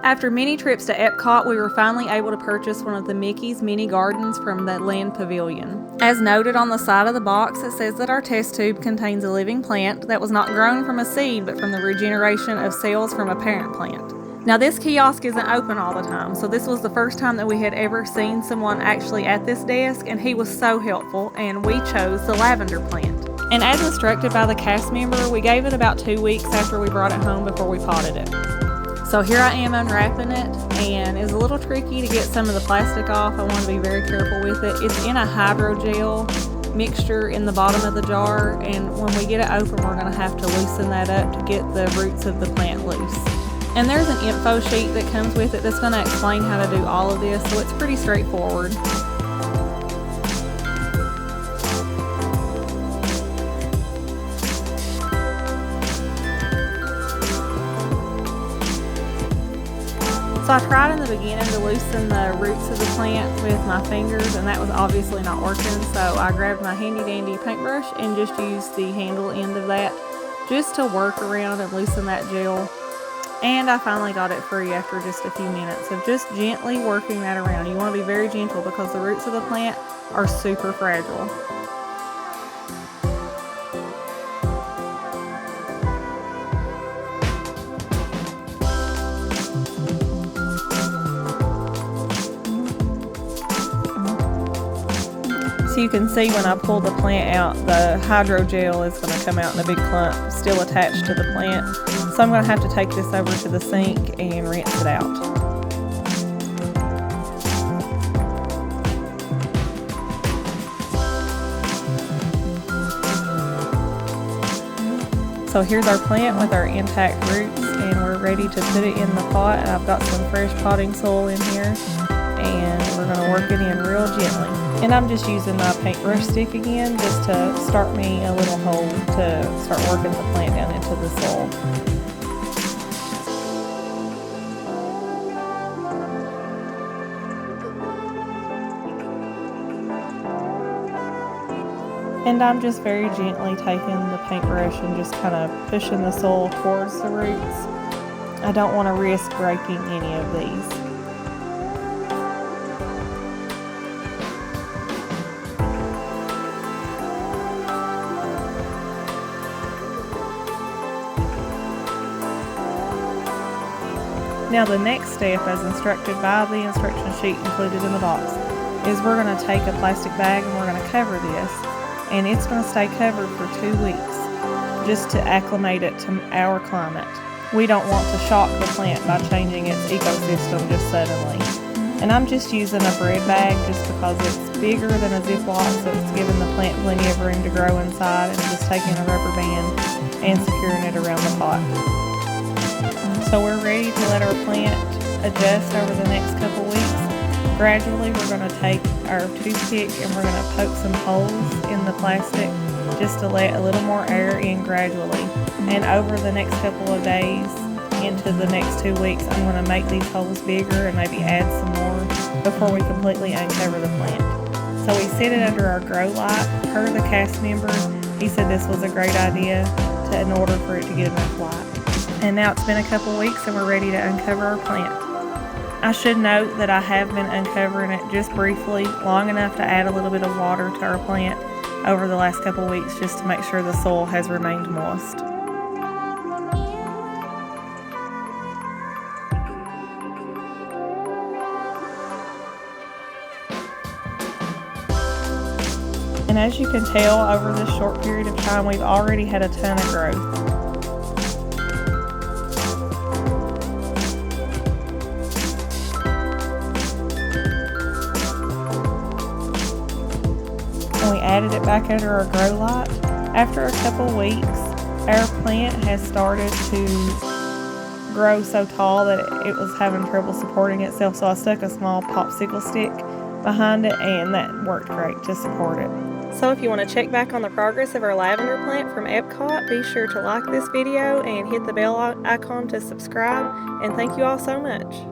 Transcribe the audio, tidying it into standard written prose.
After many trips to EPCOT, we were finally able to purchase one of the Mickey's mini gardens from the Land Pavilion. As noted on the side of the box, it says that our test tube contains a living plant that was not grown from a seed, but from the regeneration of cells from a parent plant. Now, this kiosk isn't open all the time, so this was the first time that we had ever seen someone actually at this desk, and he was so helpful, and we chose the lavender plant. And as instructed by the cast member, we gave it about 2 weeks after we brought it home before we potted it. So here I am unwrapping it, and it's a little tricky to get some of the plastic off. I want to be very careful with it. It's in a hydrogel mixture in the bottom of the jar, and when we get it open, we're going to have to loosen that up to get the roots of the plant loose. And there's an info sheet that comes with it that's going to explain how to do all of this, so it's pretty straightforward. So I tried in the beginning to loosen the roots of the plant with my fingers, and that was obviously not working, so I grabbed my handy dandy paintbrush and just used the handle end of that just to work around and loosen that gel. And I finally got it free after just a few minutes of just gently working that around. You want to be very gentle because the roots of the plant are super fragile. So you can see when I pull the plant out, the hydrogel is going to come out in a big clump still attached to the plant. So I'm going to have to take this over to the sink and rinse it out. So here's our plant with our intact roots, and we're ready to put it in the pot. And I've got some fresh potting soil in here, and we're going to work it in real gently. And I'm just using my paintbrush stick again just to start me a little hole to start working the plant down into the soil. And I'm just very gently taking the paintbrush and just kind of pushing the soil towards the roots. I don't want to risk breaking any of these. Now the next step, as instructed by the instruction sheet included in the box, is we're going to take a plastic bag and we're going to cover this, and it's going to stay covered for 2 weeks just to acclimate it to our climate. We don't want to shock the plant by changing its ecosystem just suddenly. And I'm just using a bread bag just because it's bigger than a Ziploc, so it's giving the plant plenty of room to grow inside, and just taking a rubber band and securing it around the pot. So we're ready to let our plant adjust over the next couple weeks. Gradually we're going to take our toothpick and we're going to poke some holes in the plastic just to let a little more air in gradually. And over the next couple of days into the next 2 weeks, I'm going to make these holes bigger and maybe add some more before we completely uncover the plant. So we set it under our grow light. Per the cast member, he said this was a great idea in order for it to get enough light. And now it's been a couple weeks and we're ready to uncover our plant. I should note that I have been uncovering it just briefly, long enough to add a little bit of water to our plant over the last couple weeks just to make sure the soil has remained moist. And as you can tell, over this short period of time, we've already had a ton of growth. And we added it back under our grow light. After a couple weeks, our plant has started to grow so tall that it was having trouble supporting itself, so I stuck a small popsicle stick behind it, and that worked great to support it. So if you want to check back on the progress of our lavender plant from EPCOT, be sure to like this video and hit the bell icon to subscribe, and thank you all so much.